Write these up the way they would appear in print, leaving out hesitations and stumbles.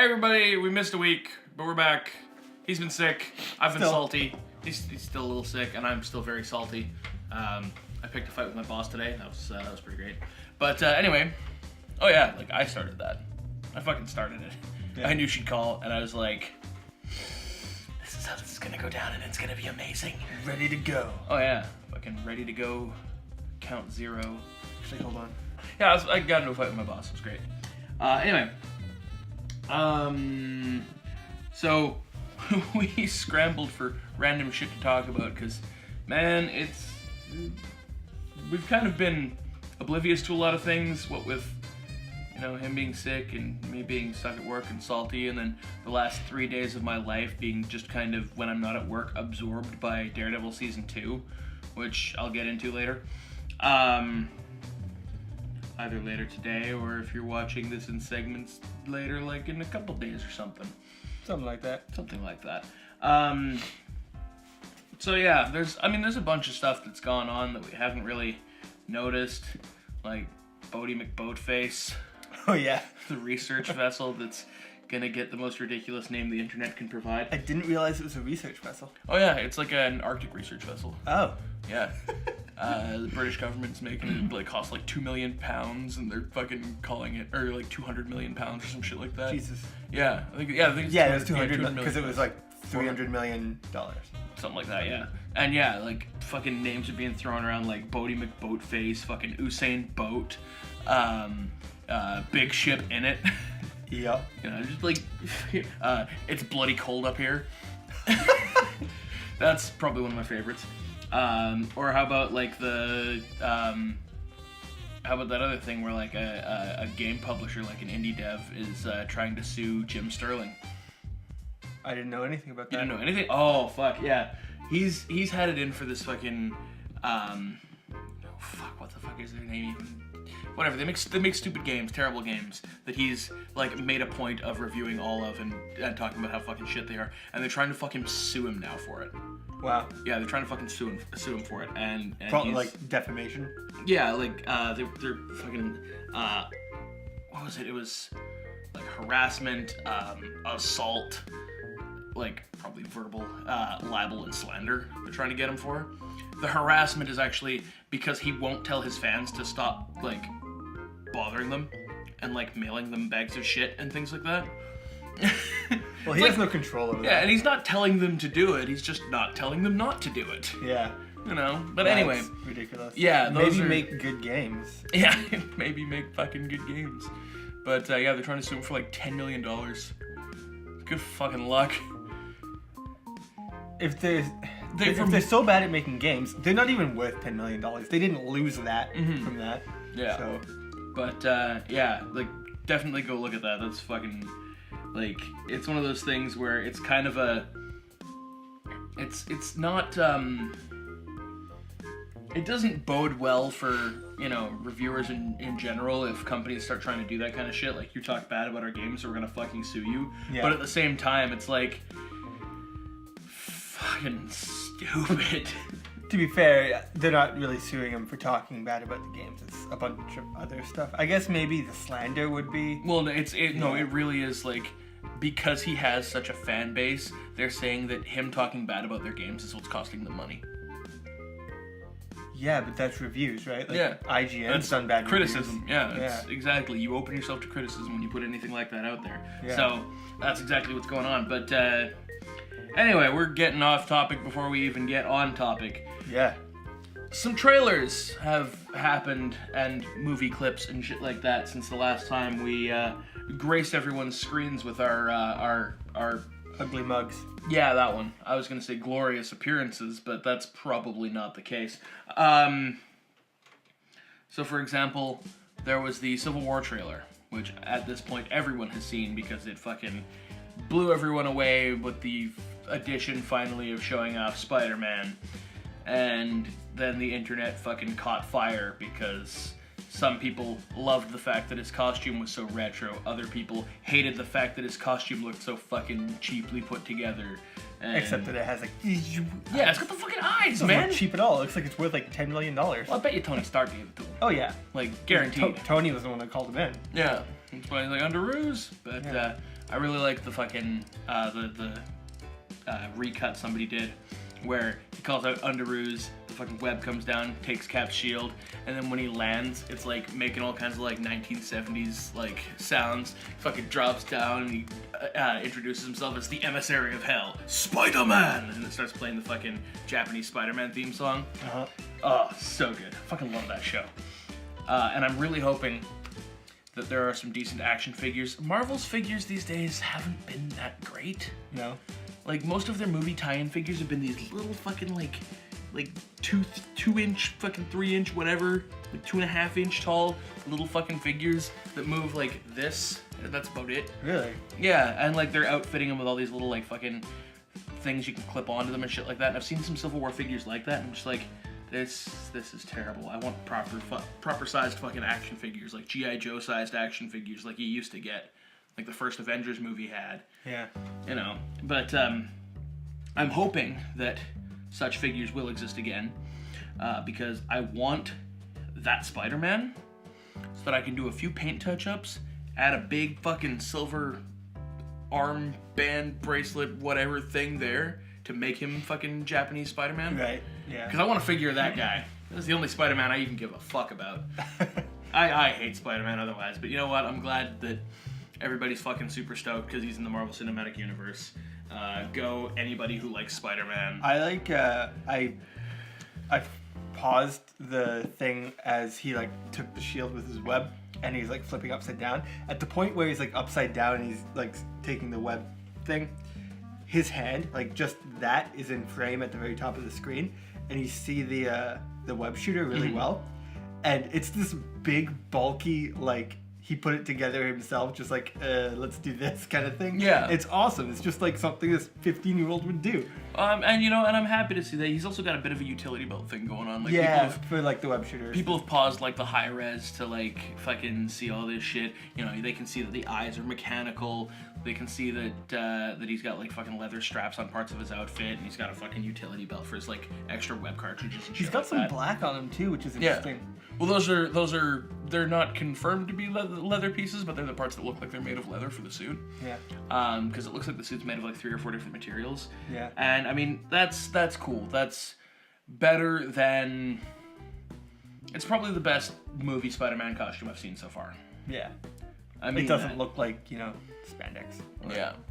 everybody, we missed a week, but we're back. He's been sick. I've been Still. salty. He's still a little sick, and I'm still very salty. I picked a fight with my boss today. That was pretty great. But anyway, oh yeah, like I started that. I fucking started it. Yeah. I knew she'd call, and I was like, this is how this is gonna go down, and it's gonna be amazing. Ready to go. Oh yeah, fucking ready to go. Count zero. Actually, hold on. Yeah, I got into a fight with my boss. It was great. Anyway. So we scrambled for random shit to talk about because, man, we've kind of been oblivious to a lot of things. What with, him being sick and me being stuck at work and salty, and then the last 3 days of my life being just kind of, when I'm not at work, absorbed by Daredevil Season 2, which I'll get into later. Either later today, or if you're watching this in segments later, like in a couple days or something. Something like that. Something like that. So yeah, there's a bunch of stuff that's gone on that we haven't really noticed, like Bodie McBoatface, Oh, yeah. the research vessel that's gonna get the most ridiculous name the internet can provide. I didn't realize it was a research vessel. Oh yeah, it's like an Arctic research vessel. Oh. Yeah. The British government's making it cost like £2 million, and they're fucking calling it, or like £200 million or some shit like that. Jesus. Yeah, I think it's Yeah, it was 200 million because it was like $300 million. something like that. Yeah, and yeah, like fucking names are being thrown around like Bodie McBoatface, fucking Usain Boat, Big Ship in it. Yep. Just like it's bloody cold up here. That's probably one of my favorites. Or how about like how about that other thing where like a game publisher, like an indie dev, is trying to sue Jim Sterling? I didn't know anything about that. You didn't know anything? Oh fuck yeah, he's had it in for this fucking what the fuck is their name even? Whatever, they make stupid games, terrible games that he's like made a point of reviewing all of and talking about how fucking shit they are, and they're trying to fucking sue him now for it. Wow. Yeah, they're trying to fucking sue him for it, and Probably he's, like defamation. yeah, like they're fucking what was it? It was like harassment, assault, like probably verbal, libel and slander. They're trying to get him for. The harassment is actually because he won't tell his fans to stop like bothering them and like mailing them bags of shit and things like that. Well, he has no control over that. Yeah, and he's not telling them to do it. He's just not telling them not to do it. Yeah. But anyway. Ridiculous. Yeah, maybe make good games. Yeah, maybe make fucking good games. But yeah, they're trying to sue him for like $10 million. Good fucking luck. If they're so bad at making games, they're not even worth $10 million. They didn't lose that from that. Yeah. So. But yeah, like definitely go look at that. That's fucking like it's one of those things where it's kind of it's not it doesn't bode well for reviewers in general if companies start trying to do that kind of shit. Like, you talk bad about our games, so we're gonna fucking sue you. Yeah. But at the same time, it's like fucking stupid. To be fair, they're not really suing him for talking bad about the games. It's a bunch of other stuff. I guess maybe the slander would be. Well, it really is like, because he has such a fan base, they're saying that him talking bad about their games is what's costing them money. Yeah, but that's reviews, right? Like, Yeah. IGN's done bad criticism. reviews. Yeah, exactly. You open yourself to criticism when you put anything like that out there. Yeah. So that's exactly what's going on. But anyway, we're getting off topic before we even get on topic. Yeah. Some trailers have happened and movie clips and shit like that since the last time we graced everyone's screens with our Ugly mugs. yeah, that one. I was gonna say glorious appearances, but that's probably not the case. So for example, there was the Civil War trailer, which at this point everyone has seen because it fucking blew everyone away with the addition finally of showing off Spider-Man. And then the internet fucking caught fire because some people loved the fact that his costume was so retro. Other people hated the fact that his costume looked so fucking cheaply put together. And Except that it has like. yeah, it's got the fucking eyes, It doesn't man. look cheap at all. It looks like it's worth like $10 million. Well, I bet you Tony Stark gave it to him. Oh yeah. Like, guaranteed. Tony was the one that called him in. Yeah. It's probably like Underoos, but Yeah. I really like the fucking the recut somebody did, where he calls out Underoos, the fucking web comes down, takes Cap's shield, and then when he lands, it's like making all kinds of like 1970s like sounds. Fucking drops down and he introduces himself as the emissary of hell, Spider-Man, and it starts playing the fucking Japanese Spider-Man theme song. Uh-huh. Oh, so good. I fucking love that show. And I'm really hoping that there are some decent action figures. Marvel's figures these days haven't been that great. No. Like, most of their movie tie-in figures have been these little fucking, like 2-inch, fucking 3-inch, whatever, like 2.5-inch tall little fucking figures that move like this. That's about it. Really? Yeah, and like they're outfitting them with all these little like fucking things you can clip onto them and shit like that. And I've seen some Civil War figures like that, and I'm just like, this is terrible. I want proper sized fucking action figures, like G.I. Joe sized action figures, like you used to get, like the first Avengers movie had. Yeah. You know, but I'm hoping that such figures will exist again, because I want that Spider-Man so that I can do a few paint touch-ups, add a big fucking silver arm band bracelet whatever thing there to make him fucking Japanese Spider-Man. Right. Yeah. Because I want to figure that guy. That's the only Spider-Man I even give a fuck about. I hate Spider-Man otherwise, but you know what? I'm glad that everybody's fucking super stoked because he's in the Marvel Cinematic Universe. Go anybody who likes Spider-Man. I like I paused the thing as he like took the shield with his web and he's like flipping upside down. At the point where he's like upside down and he's like taking the web thing, his hand, like just that, is in frame at the very top of the screen, and you see the web shooter really well. And it's this big, bulky, like he put it together himself, just like let's do this kind of thing. Yeah. It's awesome. It's just like something this 15-year-old would do. And you know, and I'm happy to see that he's also got a bit of a utility belt thing going on. Like Yeah, for like the web shooters. people have paused like the high res to like fucking see all this shit. You know, they can see that the eyes are mechanical. They can see that that he's got like fucking leather straps on parts of his outfit, and he's got a fucking utility belt for his like extra web cartridges and shit. He's got like some that. black on him too, which is interesting. Well, those are they're not confirmed to be leather pieces, but they're the parts that look like they're made of leather for the suit. Yeah. Because it looks like the suit's made of like 3 or 4 different materials. Yeah. And I mean, that's cool. That's better than. It's probably the best movie Spider-Man costume I've seen so far. Yeah. I mean, It doesn't look like, you know, spandex.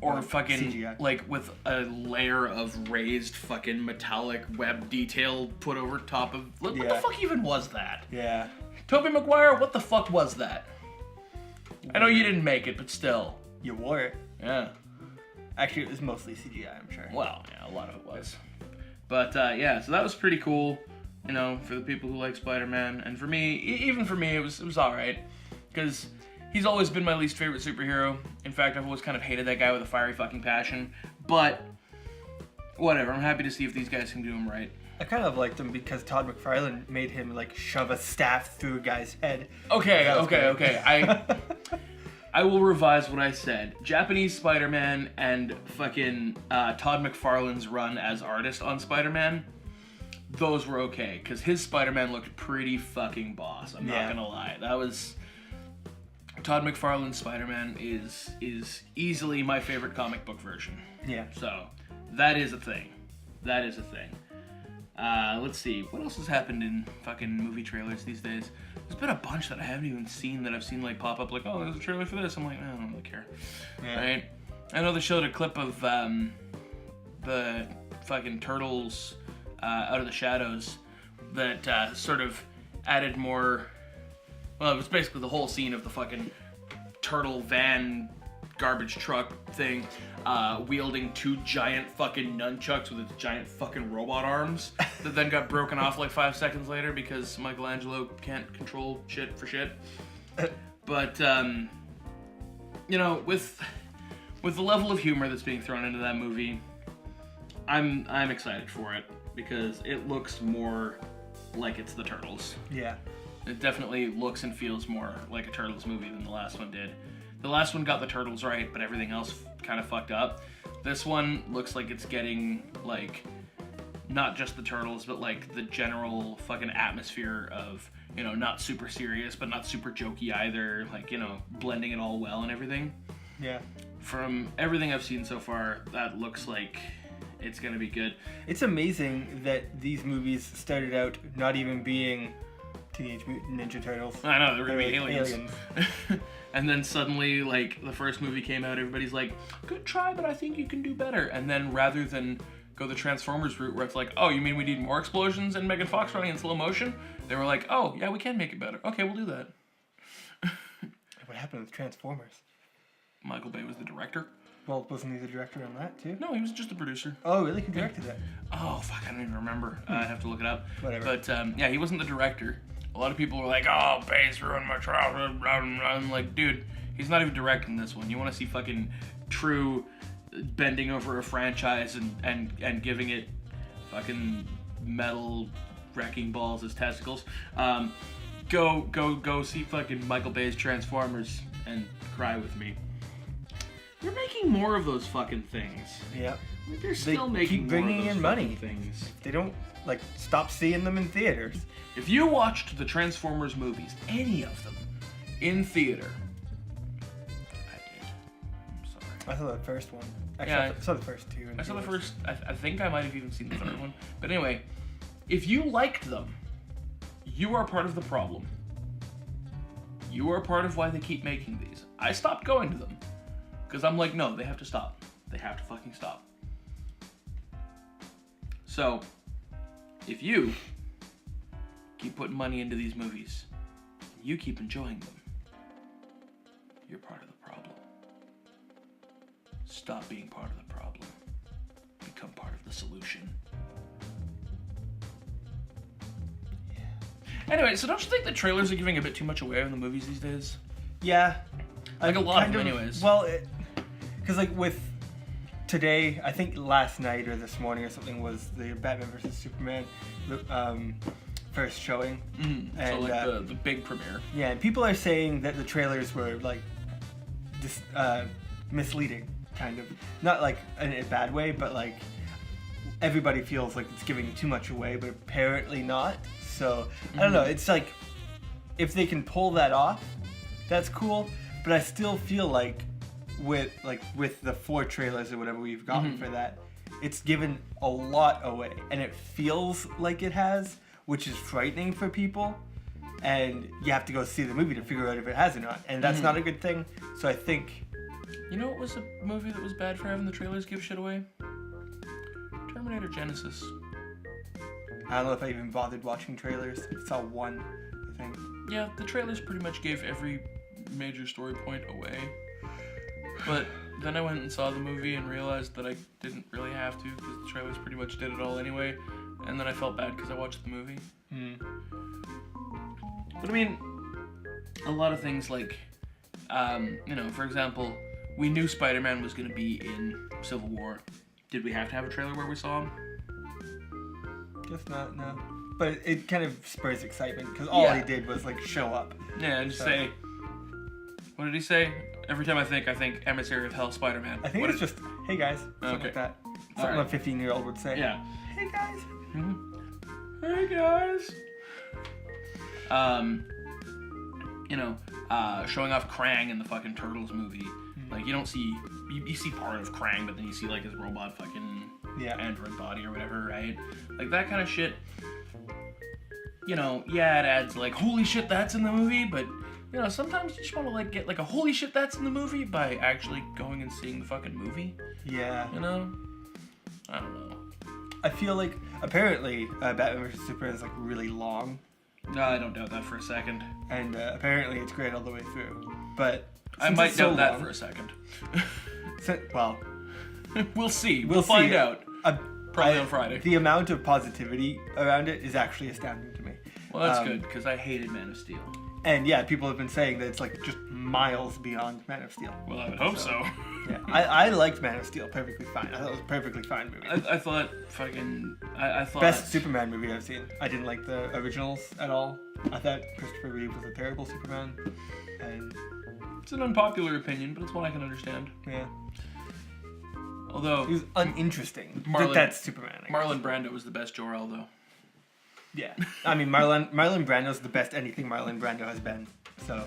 Or fucking CGI. like with a layer of raised fucking metallic web detail put over top of. What the fuck even was that? Yeah. Tobey Maguire, what the fuck was that? I know you didn't make it, but still. You wore it. Yeah. Actually, it was mostly CGI, I'm sure. Well, yeah, a lot of it was. But yeah, so that was pretty cool, you know, for the people who like Spider-Man, and for me, even for me, it was all right, because he's always been my least favorite superhero. In fact, I've always kind of hated that guy with a fiery fucking passion. But whatever, I'm happy to see if these guys can do him right. I kind of liked him because Todd McFarlane made him like shove a staff through a guy's head. Okay. great. I will revise what I said. Japanese Spider-Man and fucking Todd McFarlane's run as artist on Spider-Man, those were okay, because his Spider-Man looked pretty fucking boss. I'm not gonna lie. That was... Todd McFarlane's Spider-Man is easily my favorite comic book version. Yeah. So, that is a thing. That is a thing. Let's see. What else has happened in fucking movie trailers these days? There's been a bunch that I haven't even seen that I've seen like pop up like, oh, there's a trailer for this. I'm like, I don't really care. Yeah. Right? I know they showed a clip of the fucking Turtles Out of the Shadows that sort of added more... Well, it was basically the whole scene of the fucking turtle van garbage truck thing wielding 2 giant fucking nunchucks with its giant fucking robot arms that then got broken off like 5 seconds later because Michelangelo can't control shit for shit. But, you know, with the level of humor that's being thrown into that movie, I'm excited for it because it looks more like it's the Turtles. Yeah. It definitely looks and feels more like a Turtles movie than the last one did. The last one got the Turtles right, but everything else kind of fucked up. This one looks like it's getting, like, not just the turtles, but like the general fucking atmosphere of, you know, not super serious, but not super jokey either. Like, you know, blending it all well and everything. Yeah. From everything I've seen so far, that looks like it's gonna be good. It's amazing that these movies started out not even being Teenage Mutant Ninja Turtles. I know, they're gonna be like aliens. And then suddenly, like, the first movie came out, everybody's like, good try, but I think you can do better. And then rather than go the Transformers route where it's like, oh, you mean we need more explosions and Megan Fox running in slow motion? They were like, oh, yeah, we can make it better. Okay, we'll do that. What happened with Transformers? Michael Bay was the director. Well, wasn't he the director on that too? No, he was just a producer. Oh, really? Who directed that? Oh, fuck, I don't even remember. I have to look it up. Whatever. But, yeah, he wasn't the director. A lot of people were like, oh, Bay's ruined my childhood. I'm like, dude, he's not even directing this one. You want to see fucking true bending over a franchise and giving it fucking metal wrecking balls as testicles. Go see fucking Michael Bay's Transformers and cry with me. They're making more of those fucking things. Yeah. They're still making keep bringing more of those in money. fucking things. They don't, like, stop seeing them in theaters. If you watched the Transformers movies, any of them, in theater, I did. I'm sorry. I saw the first one. Actually, Yeah, I saw the first two. I saw the first. I think I might have even seen the third one. But anyway, if you liked them, you are part of the problem. You are part of why they keep making these. I stopped going to them because I'm like, no, they have to stop. They have to fucking stop. So, if you keep putting money into these movies, and you keep enjoying them, you're part of the problem. Stop being part of the problem. Become part of the solution. Yeah. Anyway, so don't you think the trailers are giving a bit too much away in the movies these days? Yeah. Like a lot of them anyways. Well, because like with today, I think last night or this morning or something was the Batman vs Superman first showing. Mm-hmm. And, so like the big premiere. Yeah, and people are saying that the trailers were like misleading, kind of. Not like in a bad way, but like everybody feels like it's giving too much away, but apparently not. So I don't know. It's like if they can pull that off, that's cool. But I still feel like with the 4 trailers or whatever we've gotten for that, it's given a lot away, and it feels like it has, which is frightening for people. And you have to go see the movie to figure out if it has or not, and that's not a good thing. So I think, you know what was a movie that was bad for having the trailers give shit away? Terminator Genesis. I don't know if I even bothered watching trailers. I saw one, I think. Yeah, the trailers pretty much gave every major story point away. But then I went and saw the movie and realized that I didn't really have to because the trailers pretty much did it all anyway. And then I felt bad because I watched the movie. But I mean, a lot of things like, you know, for example, we knew Spider-Man was going to be in Civil War. Did we have to have a trailer where we saw him? Guess not, no. But it kind of spurs excitement because all he did was like show up. Yeah, and just say, what did he say? Every time I think Emissary of Hell Spider-Man. I think it's just, hey guys, something like that. Something a 15-year-old would say. Yeah. Hey guys. Hey guys. You know, showing off Krang in the fucking Turtles movie. Like, you don't see, you see part of Krang, but then you see like his robot fucking android body or whatever, right? Like that kind of shit. You know, yeah, it adds like, holy shit, that's in the movie, but you know, sometimes you just want to like get like a holy shit, that's in the movie by actually going and seeing the fucking movie. Yeah. You know? I don't know. I feel like apparently Batman vs Superman is like really long. No, I don't doubt that for a second. And apparently it's great all the way through. But I might doubt that for a second. Well, we'll see. We'll find see. out. Probably on Friday. The amount of positivity around it is actually astounding to me. Well, that's good, because I hated Man of Steel. And yeah, people have been saying that it's like just miles beyond Man of Steel. Well, I would hope so. Yeah, I liked Man of Steel perfectly fine. I thought it was a perfectly fine movie. I thought fucking... I thought... Best Superman movie I've seen. I didn't like the originals at all. I thought Christopher Reeve was a terrible Superman. And... It's an unpopular opinion, but it's one I can understand. Yeah. Although He was uninteresting. Marlon- That's Superman. I guess. Marlon Brando was the best Jor-El, though. Yeah. I mean, Marlon Brando's the best anything Marlon Brando has been. So.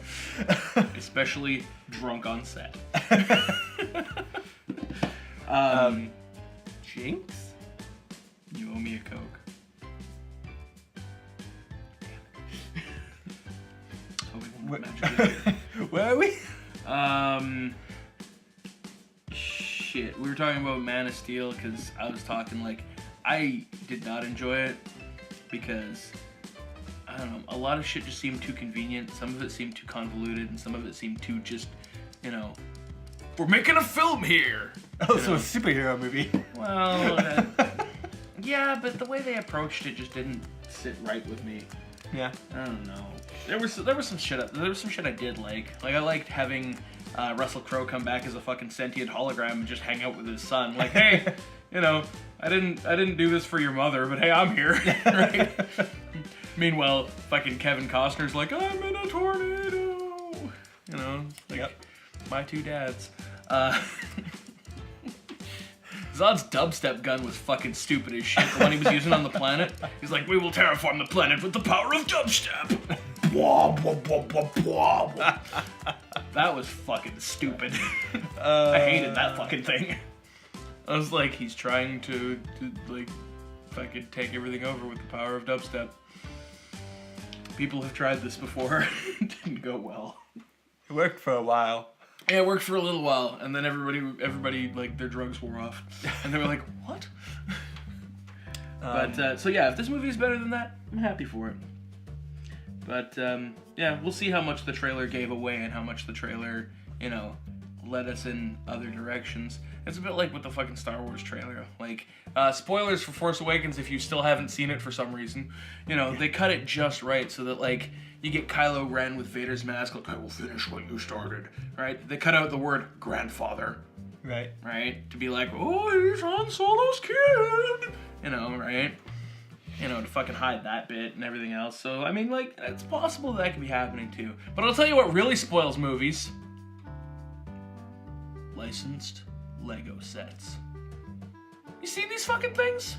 Especially drunk on set. Jinx? You owe me a Coke. Oh, we won't mention it. Where are we? Shit. We were talking about Man of Steel because I was talking like I did not enjoy it because I don't know. A lot of shit just seemed too convenient. Some of it seemed too convoluted, and some of it seemed too just, you know, we're making a film here. Oh, so a superhero movie. Well, yeah, but the way they approached it just didn't sit right with me. Yeah. I don't know. There was some shit I did like. Like I liked having Russell Crowe come back as a fucking sentient hologram and just hang out with his son. Like, hey, you know, I didn't do this for your mother, but hey, I'm here. Right? Meanwhile, fucking Kevin Costner's like, I'm in a tornado. You know, like my two dads. Zod's dubstep gun was fucking stupid as shit. The one he was using on the planet. He's like, we will terraform the planet with the power of dubstep. That was fucking stupid. I hated that fucking thing. I was like, he's trying to like fucking take everything over with the power of dubstep. People have tried this before. It didn't go well. It worked for a while. Yeah, it worked for a little while, and then everybody like their drugs wore off, and they were like, "What?" But so yeah, if this movie is better than that, I'm happy for it. But yeah, we'll see how much the trailer gave away and how much the trailer, you know, led us in other directions. It's a bit like with the fucking Star Wars trailer. Like, spoilers for Force Awakens if you still haven't seen it for some reason. You know, they cut it just right so that, like, you get Kylo Ren with Vader's mask, like, I will finish what you started, right? They cut out the word grandfather, Right. right? To be like, oh, he's Han Solo's kid, you know, right? You know, to fucking hide that bit and everything else. So, I mean, like, it's possible that can be happening too. But I'll tell you what really spoils movies. Licensed Lego sets. You see these fucking things?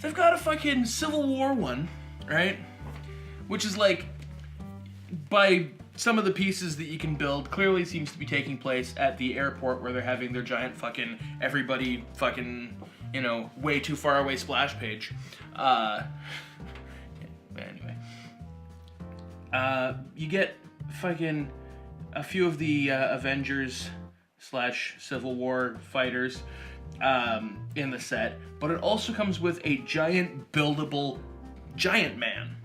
They've got a fucking Civil War one, right? Which is like, by some of the pieces that you can build, clearly seems to be taking place at the airport where they're having their giant fucking, everybody fucking, you know, way too far away splash page. Anyway. You get fucking a few of the Avengers / Civil War fighters in the set, but it also comes with a giant buildable Giant Man.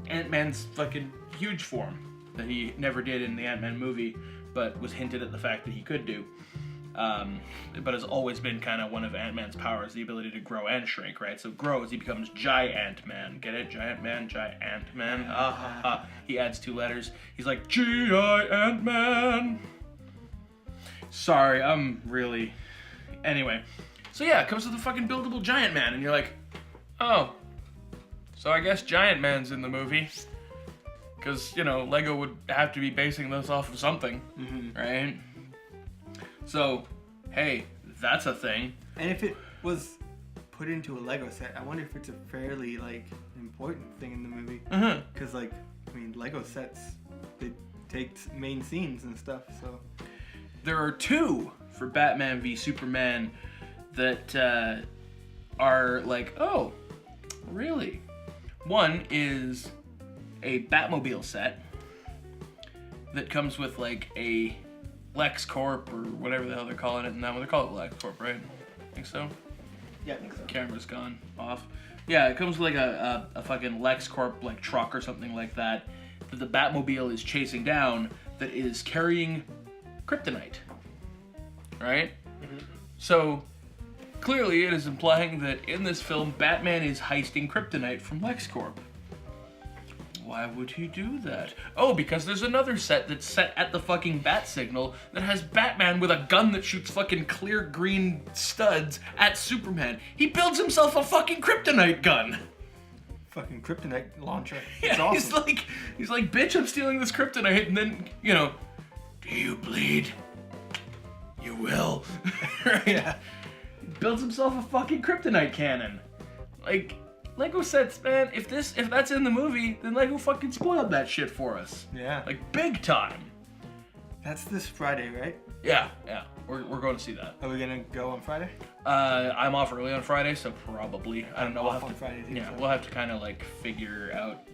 Ant-Man's fucking huge form that he never did in the Ant-Man movie, but was hinted at the fact that he could do. But has always been kind of one of Ant-Man's powers, the ability to grow and shrink, right? So grows, he becomes Giant-Man. Get it? Giant Man, Giant-Man. He adds 2 letters. He's like, Giant-Man. Sorry, I'm really... Anyway. So yeah, it comes with a fucking buildable Giant Man, and you're like, oh, so I guess Giant Man's in the movie. Because, you know, Lego would have to be basing this off of something, right? So, hey, that's a thing. And if it was put into a Lego set, I wonder if it's a fairly, like, important thing in the movie. Because, like, I mean, Lego sets, they take main scenes and stuff, so... There are 2 for Batman v Superman that are like, oh, really? One is a Batmobile set that comes with like a LexCorp or whatever the hell they're calling it in that one. They call it LexCorp, right? Think so? Yeah, I think so. Camera's gone off. Yeah, it comes with like a fucking LexCorp like truck or something like that the Batmobile is chasing down that is carrying kryptonite. Right? So, clearly it is implying that in this film, Batman is heisting kryptonite from LexCorp. Why would he do that? Oh, because there's another set that's set at the fucking bat signal that has Batman with a gun that shoots fucking clear green studs at Superman. He builds himself a fucking kryptonite gun. Fucking kryptonite launcher. Yeah, It's awesome. he's like, bitch, I'm stealing this kryptonite, and then, you know, do you bleed? You will. right? Yeah. Builds himself a fucking kryptonite cannon. Like, Lego sets, man, if that's in the movie, then Lego fucking spoiled that shit for us. Yeah. Like, big time. That's this Friday, right? Yeah. We're going to see that. Are we gonna go on Friday? I'm off early on Friday, so probably. I don't know. Off on Friday too, Yeah, so. we'll have to kind of like figure out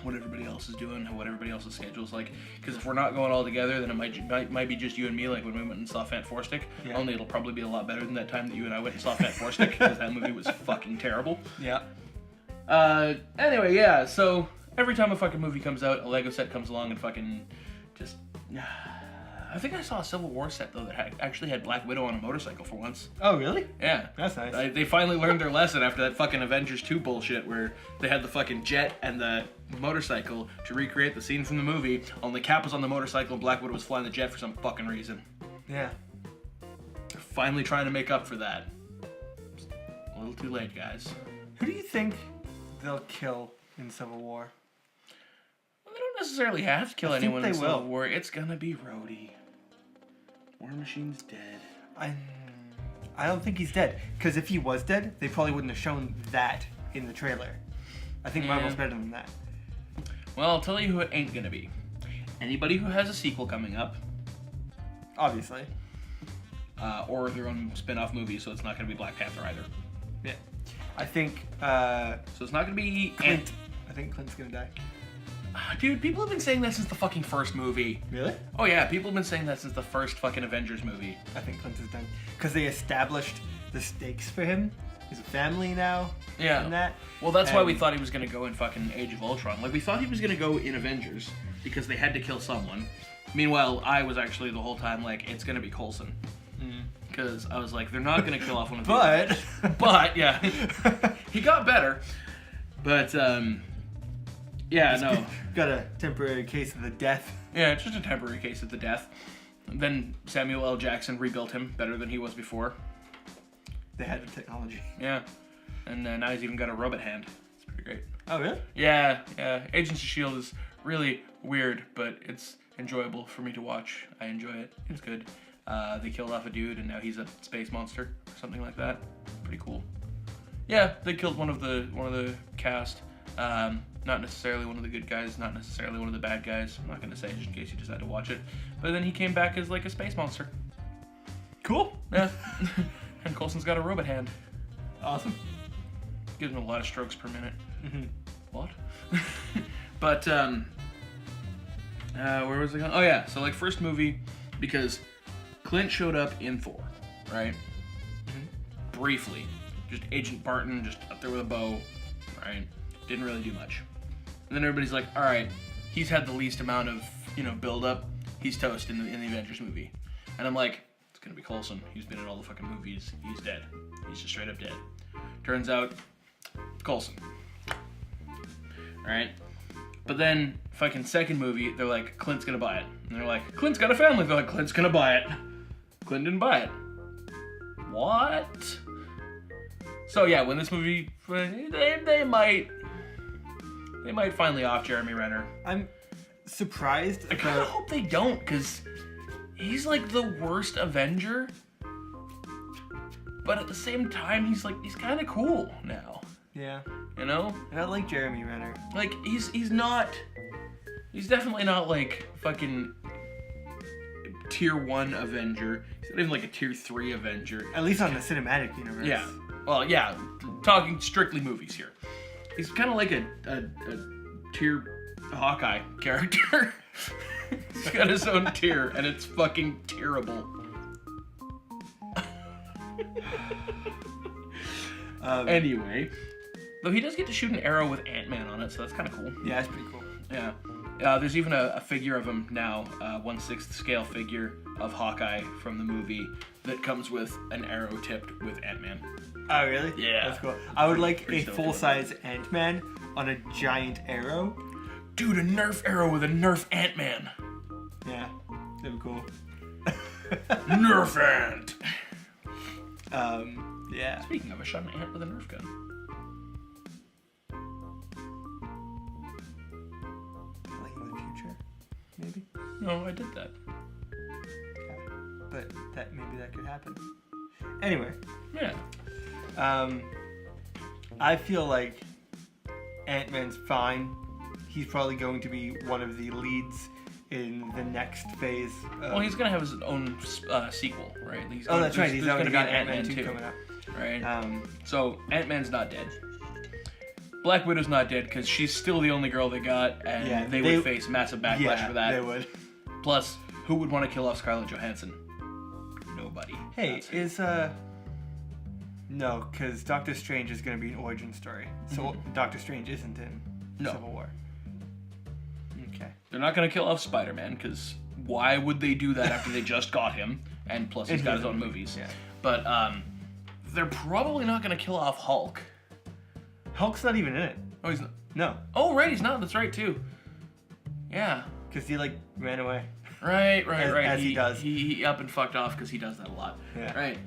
what everybody else is doing, what everybody else's schedule is like. Because if we're not going all together, then it might be just you and me, like when we went and saw Fant Four Stick. Yeah. Only it'll probably be a lot better than that time that you and I went and saw Fant Four Stick, because that movie was fucking terrible. Yeah. Anyway, yeah. So every time a fucking movie comes out, a Lego set comes along and fucking just. I think I saw a Civil War set though that actually had Black Widow on a motorcycle for once. Oh, really? Yeah. That's nice. They finally learned their lesson after that fucking Avengers 2 bullshit where they had the fucking jet and the motorcycle to recreate the scene from the movie. Only Cap was on the motorcycle and Black Widow was flying the jet for some fucking reason. Yeah. They're finally trying to make up for that. A little too late, guys. Who do you think they'll kill in Civil War? Well, they don't necessarily have to kill I think anyone in they Civil will. War. It's gonna be Rhodey. War Machine's dead. I don't think he's dead. Because if he was dead, they probably wouldn't have shown that in the trailer. I think Marvel's better than that. Well, I'll tell you who it ain't gonna be. Anybody who has a sequel coming up, Obviously. or their own spin-off movie, so it's not gonna be Black Panther either. Yeah. I think So it's not gonna be Clint. I think Clint's gonna die. Dude, people have been saying that since the fucking first movie. Really? Oh yeah, people have been saying that since the first fucking Avengers movie. I think Clint is done. Because they established the stakes for him. He's a family now. Yeah. And that. Well, that's why we And- thought he was gonna go in fucking Age of Ultron. Like, we thought he was gonna go in Avengers because they had to kill someone. Meanwhile, I was actually the whole time like, it's gonna be Coulson. Because I was like, they're not gonna kill off one of the But, yeah. He got better. But, yeah, no. Got a temporary case of the death. Yeah, it's just a temporary case of the death. Then Samuel L. Jackson rebuilt him better than he was before. They had the technology. Yeah. And now he's even got a robot hand. It's pretty great. Oh, really? Yeah. Agents of S.H.I.E.L.D. is really weird, but it's enjoyable for me to watch. I enjoy it. It's good. They killed off a dude, and now he's a space monster or something like that. Pretty cool. Yeah, they killed one of the cast. Not necessarily one of the good guys, not necessarily one of the bad guys. I'm not going to say just in case you decide to watch it. But then he came back as like a space monster. Cool. Yeah. And Coulson's got a robot hand. Awesome. Gives him a lot of strokes per minute. Mm-hmm. What? But, where was I going? Oh, yeah. So, like, first movie, because Clint showed up in Thor, right? Mm-hmm. Briefly. Just Agent Barton, just up there with a bow, right? Didn't really do much. And then everybody's like, all right, he's had the least amount of, build-up. He's toast in the Avengers movie. And I'm like, it's gonna be Coulson. He's been in all the fucking movies. He's dead. He's just straight up dead. Turns out, Coulson. Alright? But then, fucking second movie, they're like, Clint's gonna buy it. And they're like, Clint's got a family. They're like, Clint's gonna buy it. Clint didn't buy it. What? So yeah, when this movie, they might finally off Jeremy Renner. I'm surprised. I kind of hope they don't, because he's like the worst Avenger. But at the same time, he's kind of cool now. Yeah. You know? And I like Jeremy Renner. Like, he's definitely not like fucking tier 1 Avenger. He's not even like a tier 3 Avenger. At least on the cinematic universe. Yeah. Well, yeah, talking strictly movies here. He's kind of like a tier Hawkeye character. He's got his own tier, and it's fucking terrible. Anyway, though he does get to shoot an arrow with Ant-Man on it, so that's kind of cool. Yeah, it's pretty cool. Yeah. There's even a figure of him now, 1/6 scale figure of Hawkeye from the movie that comes with an arrow tipped with Ant-Man. Oh, really? Yeah. That's cool. I would like Pretty a stoked full-size Ant-Man on a giant arrow. Dude, a Nerf arrow with a Nerf Ant-Man. Yeah, that'd be cool. Nerf Ant! Yeah. Speaking of, I shot an ant with a Nerf gun. Like in the future, maybe. No, I did that. Yeah. But maybe that could happen. Anyway, Yeah. I feel like Ant-Man's fine. He's probably going to be one of the leads in the next phase. Well, he's gonna have his own sequel, right? That's right. He's there's already gonna be got an Ant-Man 2 coming up. right? So Ant-Man's not dead. Black Widow's not dead because she's still the only girl they got, and they would face massive backlash for that. They would. Plus, who would want to kill off Scarlett Johansson? Nobody. Hey, no, because Doctor Strange is going to be an origin story. So Doctor Strange isn't in Civil War. Okay. They're not going to kill off Spider-Man because why would they do that after they just got him? And plus, he's got his own movies. Yeah. But they're probably not going to kill off Hulk. Hulk's not even in it. Oh, he's not. No, Oh, right, he's not. That's right too. Yeah. because he ran away. Right. As he does. He up and fucked off because he does that a lot. Yeah. Right.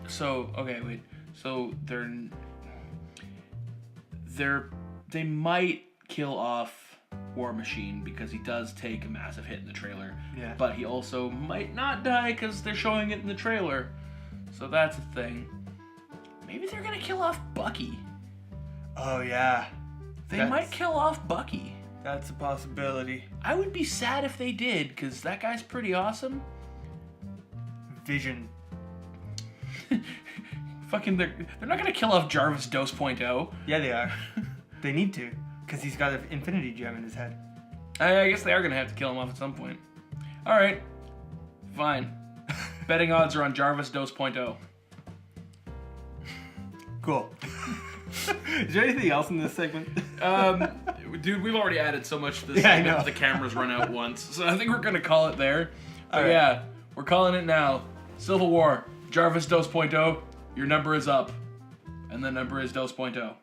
So okay, wait. So they might kill off War Machine because he does take a massive hit in the trailer. Yeah. But he also might not die because they're showing it in the trailer. So that's a thing. Maybe they're gonna kill off Bucky. Oh yeah. They might kill off Bucky. That's a possibility. I would be sad if they did, because that guy's pretty awesome. Vision. Fucking, they're not gonna kill off Jarvis 2.0. Yeah, they are. They need to, because he's got an Infinity Gem in his head. I guess they are gonna have to kill him off at some point. Alright. Fine. Betting odds are on Jarvis 2.0. Cool. Is there anything else in this segment? Dude, we've already added so much to this Yeah, I segment know. that the cameras run out once. So I think we're gonna call it there. But Alright. yeah, we're calling it now. Civil War, Jarvis 2.0, your number is up. And the number is 2.0.